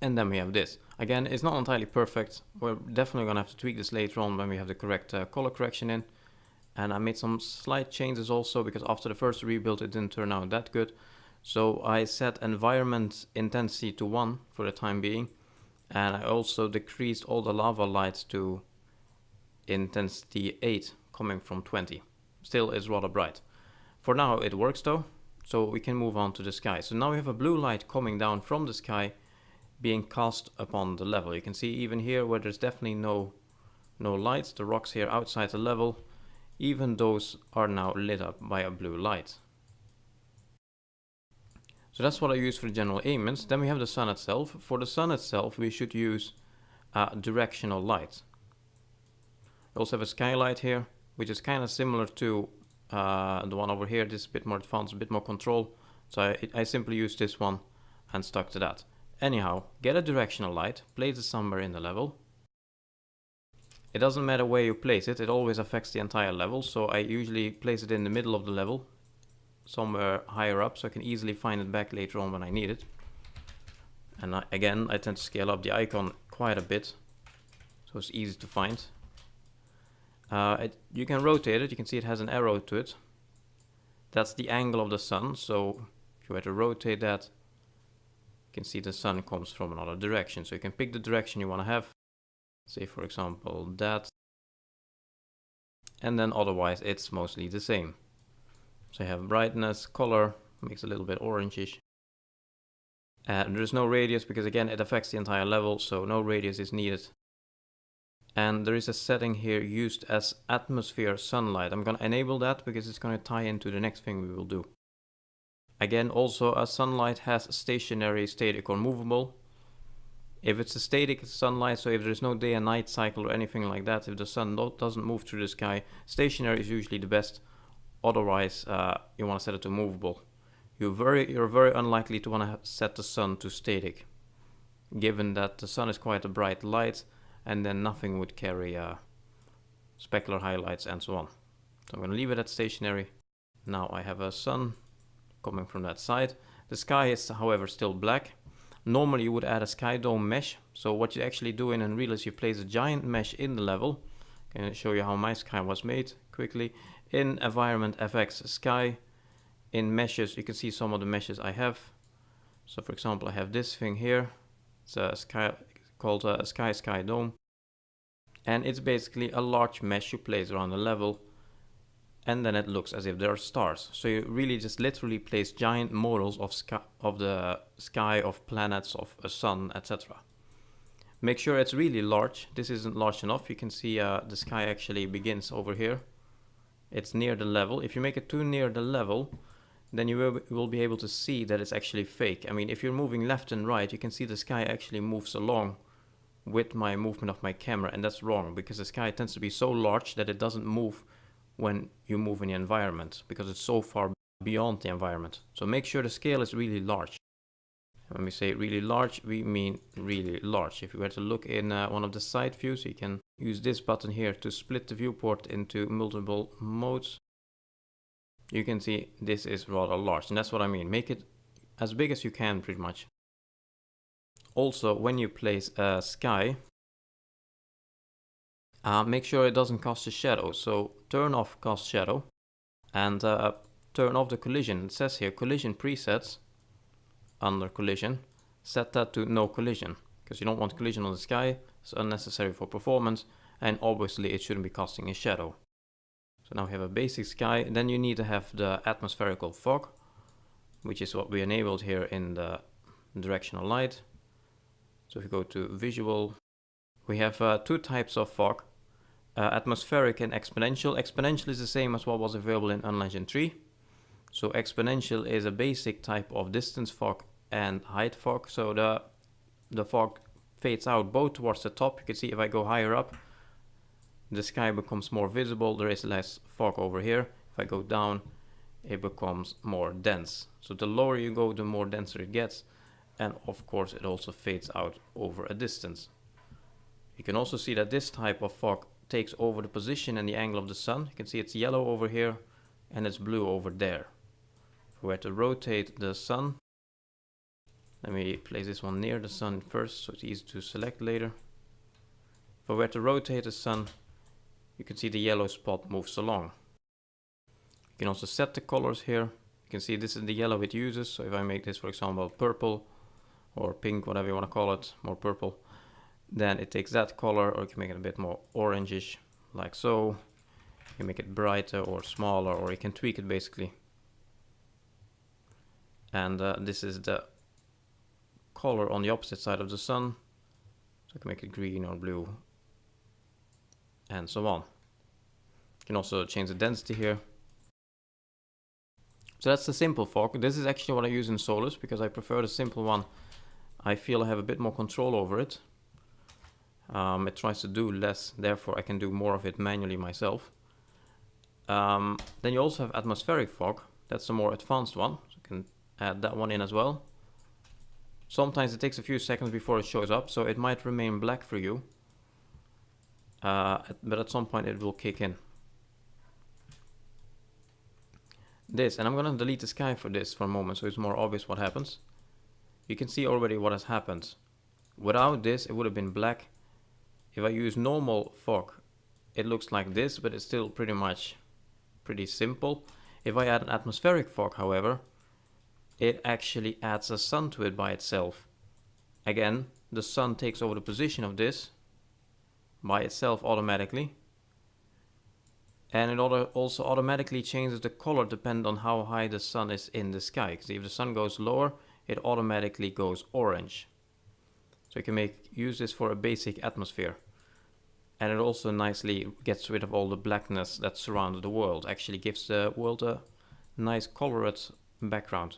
And then we have this. Again, it's not entirely perfect. We're definitely going to have to tweak this later on when we have the correct color correction in. And I made some slight changes also because after the first rebuild it didn't turn out that good. So I set environment intensity to 1 for the time being. And I also decreased all the lava lights to intensity 8 coming from 20. Still is rather bright. For now it works though. So we can move on to the sky. So now we have a blue light coming down from the sky being cast upon the level. You can see even here where there's definitely no lights, the rocks here outside the level, even those are now lit up by a blue light. So that's what I use for the general elements. Then we have the sun itself. For the sun itself we should use a directional light. We also have a skylight here, which is kind of similar to the one over here. This is a bit more advanced, a bit more control. So I simply used this one and stuck to that. Anyhow, get a directional light, place it somewhere in the level. It doesn't matter where you place it, it always affects the entire level. So I usually place it in the middle of the level, somewhere higher up, so I can easily find it back later on when I need it. And again, I tend to scale up the icon quite a bit, so it's easy to find. You can rotate it, you can see it has an arrow to it. That's the angle of the sun, so if you were to rotate that, you can see the sun comes from another direction. So you can pick the direction you want to have, say for example that, and then otherwise it's mostly the same. So you have brightness, color, makes it a little bit orangish. There's no radius because again it affects the entire level, so no radius is needed. And there is a setting here used as atmosphere sunlight. I'm going to enable that because it's going to tie into the next thing we will do. Again, also a sunlight has stationary, static or movable. If it's a static sunlight, so if there's no day and night cycle or anything like that, if the sun doesn't move through the sky, stationary is usually the best. Otherwise, you want to set it to movable. You're very unlikely to want to set the sun to static, given that the sun is quite a bright light, and then nothing would carry specular highlights and so on. So I'm going to leave it at stationary. Now I have a sun coming from that side. The sky is however still black. Normally you would add a sky dome mesh. So what you actually do in Unreal is you place a giant mesh in the level. I'm going to show you how my sky was made quickly. In environment FX sky, in meshes you can see some of the meshes I have. So for example I have this thing here. It's a sky called a sky dome. And it's basically a large mesh you place around the level. And then it looks as if there are stars. So you really just literally place giant models of the sky, of planets, of a sun, etc. Make sure it's really large. This isn't large enough. You can see the sky actually begins over here. It's near the level. If you make it too near the level, then you will be able to see that it's actually fake. I mean, if you're moving left and right, you can see the sky actually moves along with my movement of my camera, and that's wrong because the sky tends to be so large that it doesn't move when you move in the environment because it's so far beyond the environment. So make sure the scale is really large. When we say really large, we mean really large. If you were to look in one of the side views, you can use this button here to split the viewport into multiple modes. You can see this is rather large, and that's what I mean. Make it as big as you can pretty much. Also, when you place a sky, make sure it doesn't cast a shadow. So turn off cast shadow and turn off the collision. It says here collision presets. Under collision, set that to no collision because you don't want collision on the sky. It's unnecessary for performance, and obviously it shouldn't be casting a shadow. So now we have a basic sky. Then you need to have the atmospherical fog, which is what we enabled here in the directional light. So if you go to visual, we have two types of fog. Atmospheric and exponential. Exponential is the same as what was available in Unreal Engine 3. So exponential is a basic type of distance fog and height fog. So the fog fades out both towards the top. You can see if I go higher up, the sky becomes more visible. There is less fog over here. If I go down, it becomes more dense. So the lower you go, the more denser it gets. And of course, it also fades out over a distance. You can also see that this type of fog takes over the position and the angle of the sun. You can see it's yellow over here and it's blue over there. If we were to rotate the sun, Let me place this one near the sun first so it's easy to select later. If I were to rotate the sun, you can see the yellow spot moves along. You can also set the colors here. You can see this is the yellow it uses. So if I make this, for example, purple or pink, whatever you want to call it, more purple, then it takes that color, or you can make it a bit more orangish, like so. You can make it brighter or smaller, or you can tweak it basically. And this is the color on the opposite side of the sun. So I can make it green or blue, and so on. You can also change the density here. So that's the simple fog. This is actually what I use in Solus because I prefer the simple one. I feel I have a bit more control over it. It tries to do less, therefore I can do more of it manually myself. Then you also have atmospheric fog. That's the more advanced one. So you can add that one in as well. Sometimes it takes a few seconds before it shows up, so it might remain black for you. But at some point it will kick in. This, and I'm gonna delete the sky for this for a moment so it's more obvious what happens. You can see already what has happened. Without this it would have been black. If I use normal fog, it looks like this, but it's still pretty simple. If I add an atmospheric fog, however, it actually adds a sun to it by itself. Again, the sun takes over the position of this by itself automatically. And it also automatically changes the color depending on how high the sun is in the sky. Because if the sun goes lower, it automatically goes orange. So you can use this for a basic atmosphere. And it also nicely gets rid of all the blackness that surrounds the world. Actually gives the world a nice colored background.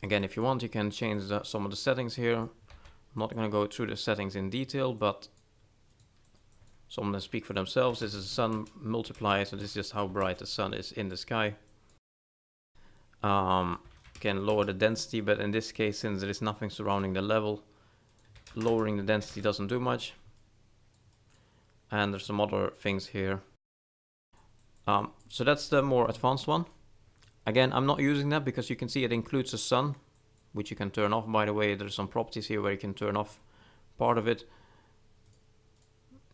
Again, if you want, you can change some of the settings here. I'm not going to go through the settings in detail, but some of them speak for themselves. This is a sun multiplier, so this is just how bright the sun is in the sky. You can lower the density, but in this case, since there is nothing surrounding the level, lowering the density doesn't do much. And there's some other things here. So that's the more advanced one. Again, I'm not using that because you can see it includes the sun, which you can turn off. By the way, there's some properties here where you can turn off part of it,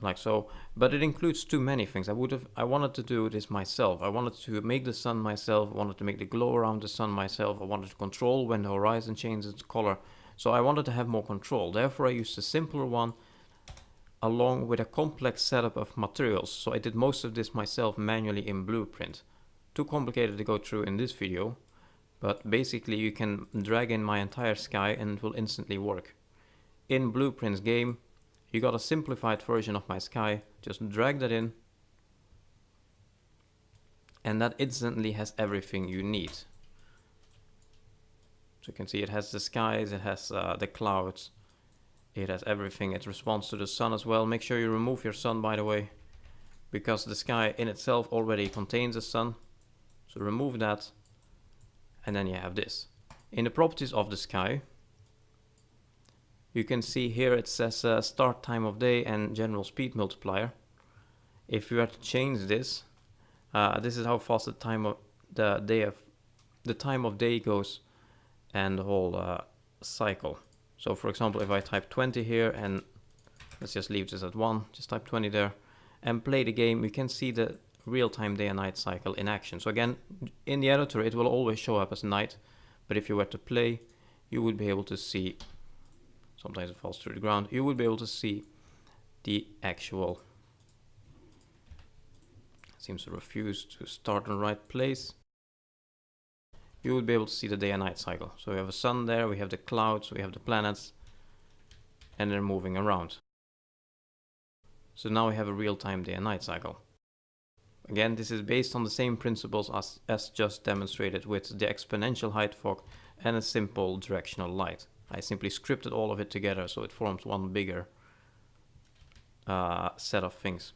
like so. But it includes too many things. I wanted to do this myself. I wanted to make the sun myself. I wanted to make the glow around the sun myself. I wanted to control when the horizon changes its color. So I wanted to have more control. Therefore, I used a simpler one along with a complex setup of materials. So I did most of this myself manually in Blueprint. Too complicated to go through in this video, but basically you can drag in my entire sky and it will instantly work. In Blueprint's game, you got a simplified version of my sky. Just drag that in, and that instantly has everything you need. So you can see it has the skies, it has the clouds, it has everything. It responds to the sun as well. Make sure you remove your sun, by the way, because the sky in itself already contains a sun. So remove that, and then you have this. In the properties of the sky, you can see here it says start time of day and general speed multiplier. If you were to change this, this is how fast the time of day goes, and the whole cycle. So for example, if I type 20 here, and let's just leave this at 1, just type 20 there, and play the game, you can see the real-time day and night cycle in action. So again, in the editor it will always show up as night, but if you were to play, you would be able to see, sometimes it falls through the ground, you would be able to see the actual, seems to refuse to start in the right place. You would be able to see the day and night cycle. So we have a sun there, we have the clouds, we have the planets, and they're moving around. So now we have a real-time day and night cycle. Again, this is based on the same principles as just demonstrated with the exponential height fog and a simple directional light. I simply scripted all of it together so it forms one bigger set of things.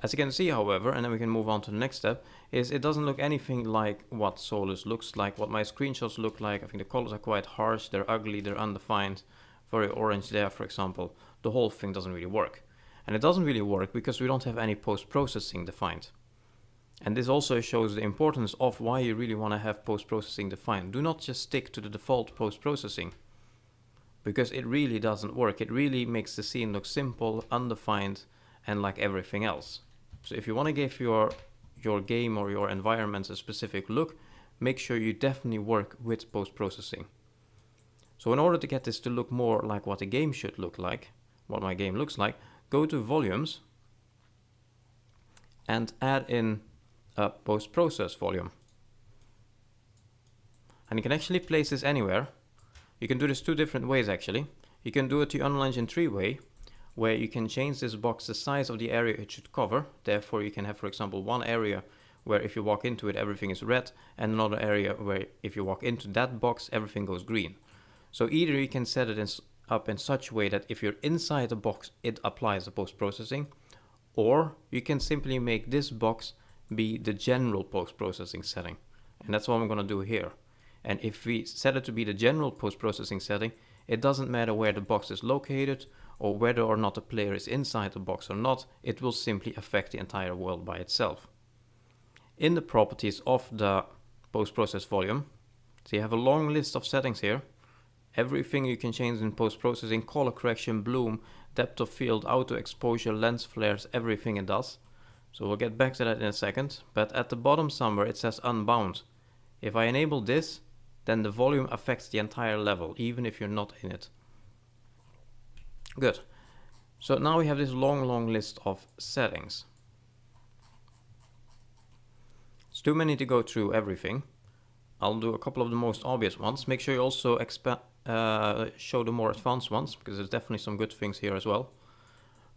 As you can see, however, and then we can move on to the next step, is it doesn't look anything like what Solus looks like, what my screenshots look like. I think the colors are quite harsh, they're ugly, they're undefined, very orange there, for example. The whole thing doesn't really work. And it doesn't really work because we don't have any post-processing defined. And this also shows the importance of why you really want to have post-processing defined. Do not just stick to the default post-processing, because it really doesn't work. It really makes the scene look simple, undefined, and like everything else. So if you want to give your game or your environments a specific look, make sure you definitely work with post-processing. So in order to get this to look more like what a game should look like, what my game looks like, go to volumes and add in a post-process volume. And you can actually place this anywhere. You can do this two different ways actually. You can do it the Unreal Engine 3 way, where you can change this box the size of the area it should cover. Therefore you can have, for example, one area where if you walk into it everything is red, and another area where if you walk into that box everything goes green. So either you can set it up in such a way that if you're inside the box it applies the post-processing, or you can simply make this box be the general post-processing setting. And that's what I'm going to do here. And if we set it to be the general post-processing setting, it doesn't matter where the box is located or whether or not the player is inside the box or not, it will simply affect the entire world by itself. In the properties of the post-process volume, so you have a long list of settings here. Everything you can change in post-processing: color correction, bloom, depth of field, auto exposure, lens flares, everything it does. So we'll get back to that in a second, but at the bottom somewhere it says unbound. If I enable this, then the volume affects the entire level, even if you're not in it. Good. So now we have this long list of settings. It's too many to go through everything. I'll do a couple of the most obvious ones. Make sure you also show the more advanced ones, because there's definitely some good things here as well.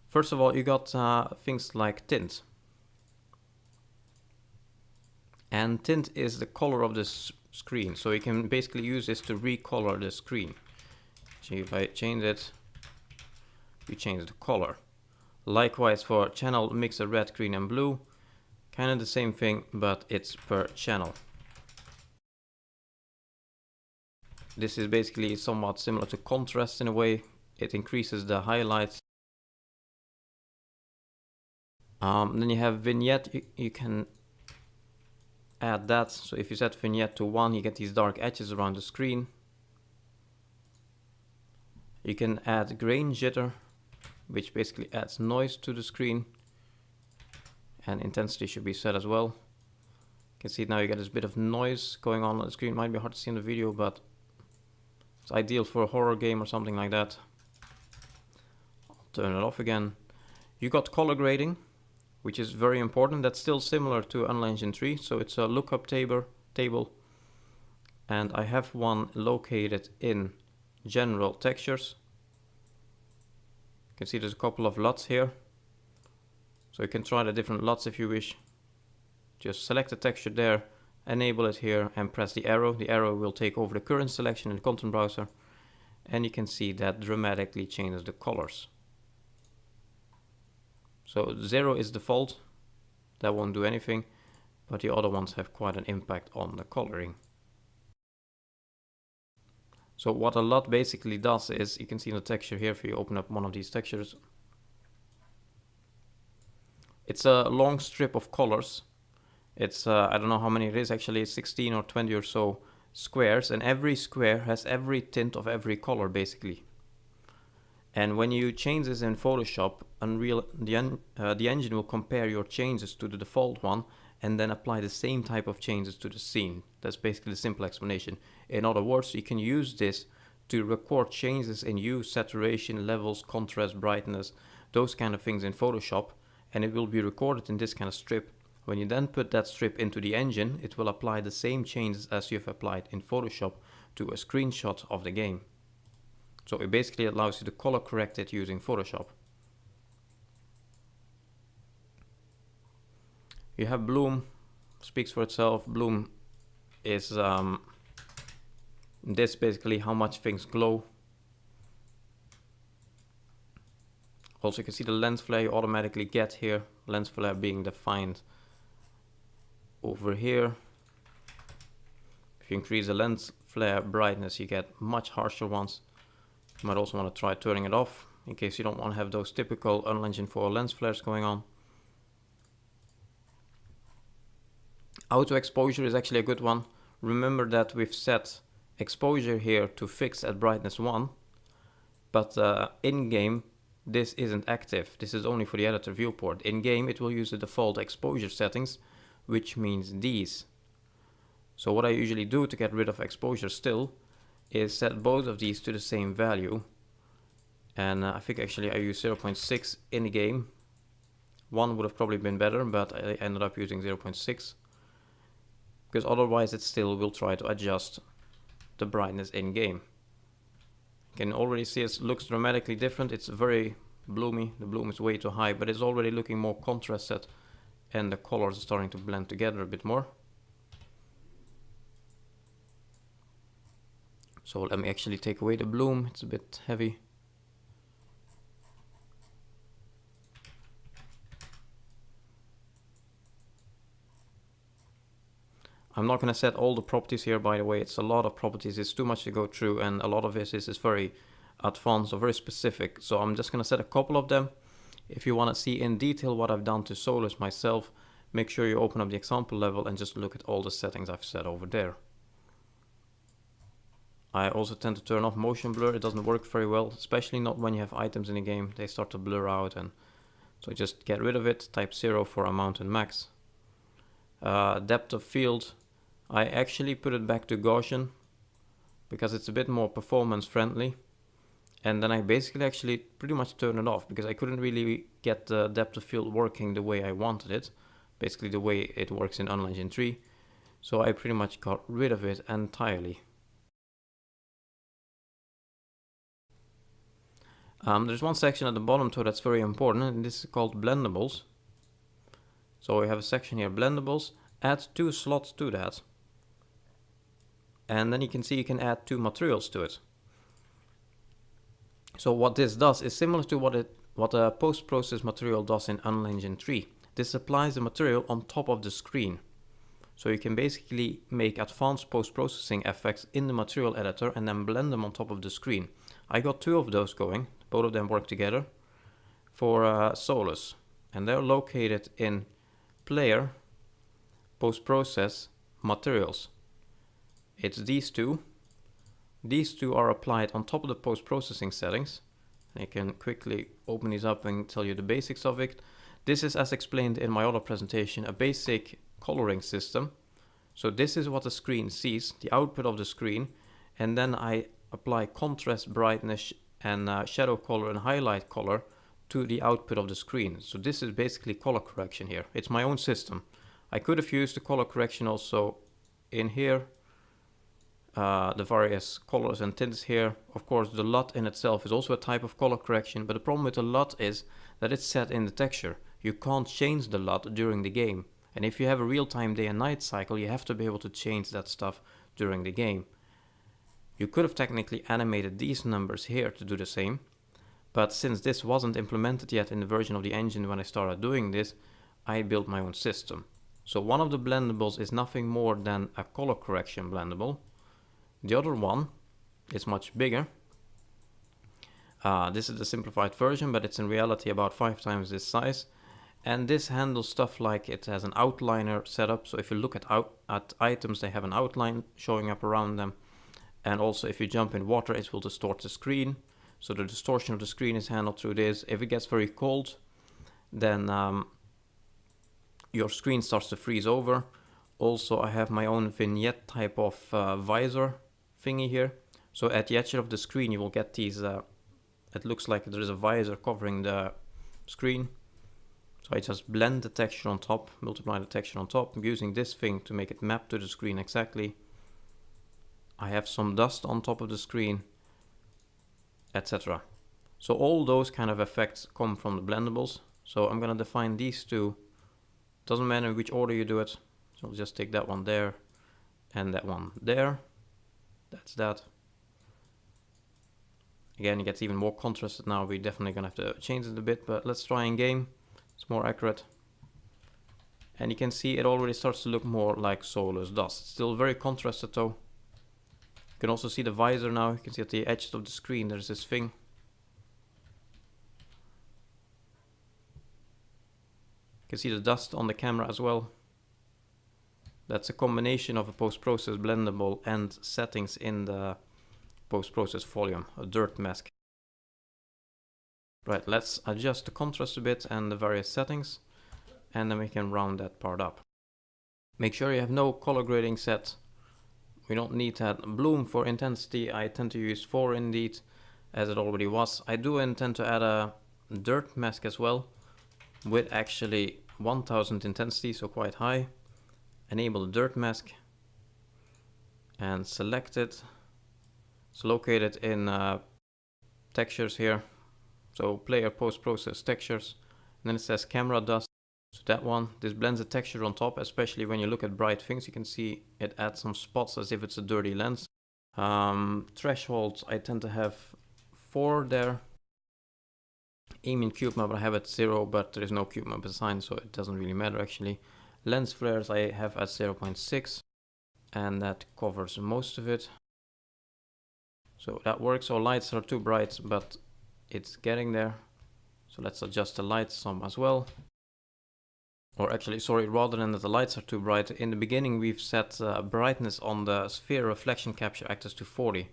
First of all, you got things like tint. And tint is the color of the screen, so you can basically use this to recolor the screen. So if I change it, you change the color. Likewise for channel, mix of red, green and blue. Kind of the same thing, but it's per channel. This is basically somewhat similar to contrast in a way. It increases the highlights. Then you have vignette. You can add that. So if you set vignette to 1, you get these dark edges around the screen. You can add grain jitter, which basically adds noise to the screen. And intensity should be set as well. You can see now you get this bit of noise going on the screen. Might be hard to see in the video, but it's ideal for a horror game or something like that. I'll turn it off again. You got color grading, which is very important. That's still similar to Unreal Engine 3. So it's a lookup table. And I have one located in general textures. You can see there's a couple of LUTs here. So you can try the different LUTs if you wish. Just select the texture there, enable it here and press the arrow. The arrow will take over the current selection in the content browser. And you can see that dramatically changes the colors. So 0 is default, that won't do anything, but the other ones have quite an impact on the coloring. So what a LUT basically does is, you can see in the texture here, if you open up one of these textures, it's a long strip of colors. It's, I don't know how many it is actually, 16 or 20 or so squares, and every square has every tint of every color basically. And when you change this in Photoshop, the engine will compare your changes to the default one and then apply the same type of changes to the scene. That's basically the simple explanation. In other words, you can use this to record changes in hue, saturation, levels, contrast, brightness, those kind of things in Photoshop, and it will be recorded in this kind of strip. When you then put that strip into the engine, it will apply the same changes as you've applied in Photoshop to a screenshot of the game. So it basically allows you to color correct it using Photoshop. You have bloom, speaks for itself. Bloom is this basically how much things glow. Also you can see the lens flare you automatically get here, lens flare being defined over here. If you increase the lens flare brightness, you get much harsher ones. You might also want to try turning it off in case you don't want to have those typical Unreal Engine 4 lens flares going on. Auto exposure is actually a good one. Remember that we've set exposure here to fix at brightness 1, but in-game this isn't active. This is only for the editor viewport. In-game it will use the default exposure settings, which means these. So what I usually do to get rid of exposure still is set both of these to the same value. And I think actually I use 0.6 in the game. 1 would have probably been better, but I ended up using 0.6. Because otherwise it still will try to adjust the brightness in game. You can already see it looks dramatically different. It's very bloomy. The bloom is way too high, but it's already looking more contrasted and the colors are starting to blend together a bit more. So let me actually take away the bloom. It's a bit heavy. I'm not going to set all the properties here, by the way. It's a lot of properties. It's too much to go through, and a lot of this is very advanced or very specific. So I'm just going to set a couple of them. If you want to see in detail what I've done to Solus myself, make sure you open up the example level and just look at all the settings I've set over there. I also tend to turn off motion blur. It doesn't work very well, especially not when you have items in the game. They start to blur out, and so just get rid of it. Type 0 for amount and max. Depth of field, I actually put it back to Gaussian because it's a bit more performance friendly. And then I basically actually pretty much turned it off because I couldn't really get the depth of field working the way I wanted it. Basically the way it works in Unreal Engine 3. So I pretty much got rid of it entirely. There's one section at the bottom too that's very important, and this is called blendables. So we have a section here, blendables. Add 2 slots to that. And then you can see you can add 2 materials to it. So what this does is similar to what a post-process material does in Unreal Engine 3. This applies the material on top of the screen. So you can basically make advanced post-processing effects in the material editor and then blend them on top of the screen. I got 2 of those going. Both of them work together for Solus. And they're located in Player, Post-Process, Materials. It's these two. These two are applied on top of the post-processing settings. I can quickly open these up and tell you the basics of it. This is, as explained in my other presentation, a basic coloring system. So this is what the screen sees, the output of the screen, and then I apply contrast, brightness, and shadow color and highlight color to the output of the screen. So this is basically color correction here. It's my own system. I could have used the color correction also in here, the various colors and tints here. Of course, the LUT in itself is also a type of color correction, but the problem with the LUT is that it's set in the texture. You can't change the LUT during the game. And if you have a real-time day and night cycle, you have to be able to change that stuff during the game. You could have technically animated these numbers here to do the same, but since this wasn't implemented yet in the version of the engine when I started doing this, I built my own system. So one of the blendables is nothing more than a color correction blendable. The other one is much bigger. This is the simplified version, but it's in reality about 5 times this size. And this handles stuff like it has an outliner set up. So if you look at items, they have an outline showing up around them. And also if you jump in water, it will distort the screen. So the distortion of the screen is handled through this. If it gets very cold, then your screen starts to freeze over. Also, I have my own vignette type of visor thingy here. So at the edge of the screen, you will get these, it looks like there is a visor covering the screen. So I just blend the texture on top, multiply the texture on top. I'm using this thing to make it map to the screen exactly. I have some dust on top of the screen, etc. So all those kind of effects come from the blendables. So I'm gonna define these two. Doesn't matter in which order you do it. So I'll just take that one there and that one there. That's that. Again, it gets even more contrasted now. We're definitely gonna have to change it a bit, but let's try in game. It's more accurate. And you can see it already starts to look more like Solus does. It's still very contrasted though. You can also see the visor now. You can see at the edge of the screen there's this thing. You can see the dust on the camera as well. That's a combination of a post-process blendable and settings in the post-process volume, a dirt mask. Right, let's adjust the contrast a bit and the various settings, and then we can round that part up. Make sure you have no color grading set. We don't need that. Bloom for intensity, I tend to use 4 indeed, as it already was. I do intend to add a dirt mask as well, with actually 1000 intensity, so quite high. Enable the dirt mask, and select it. It's located in textures here. So player post-process textures, and then it says camera dust. So that one, this blends the texture on top, especially when you look at bright things. You can see it adds some spots as if it's a dirty lens. Thresholds, I tend to have 4 there. Aiming cube map, I have at 0, but there is no cube map assigned, so it doesn't really matter actually. Lens flares I have at 0.6, and that covers most of it. So that works. So lights are too bright, but it's getting there. So let's adjust the lights some as well. Or actually, sorry, rather than that the lights are too bright, in the beginning we've set brightness on the sphere reflection capture actors to 40.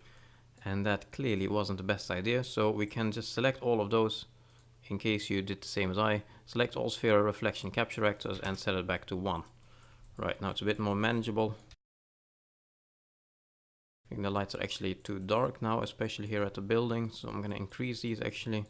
And that clearly wasn't the best idea. So we can just select all of those, in case you did the same as I. Select all sphere reflection capture actors and set it back to 1. Right, now it's a bit more manageable. I think the lights are actually too dark now, especially here at the building. So I'm going to increase these actually.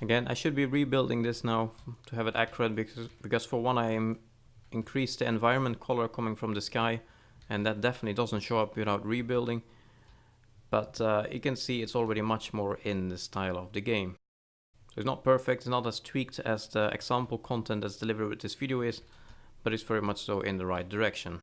Again, I should be rebuilding this now to have it accurate, because for one I increased the environment color coming from the sky, and that definitely doesn't show up without rebuilding. But you can see it's already much more in the style of the game. So it's not perfect, it's not as tweaked as the example content that's delivered with this video is, but it's very much so in the right direction.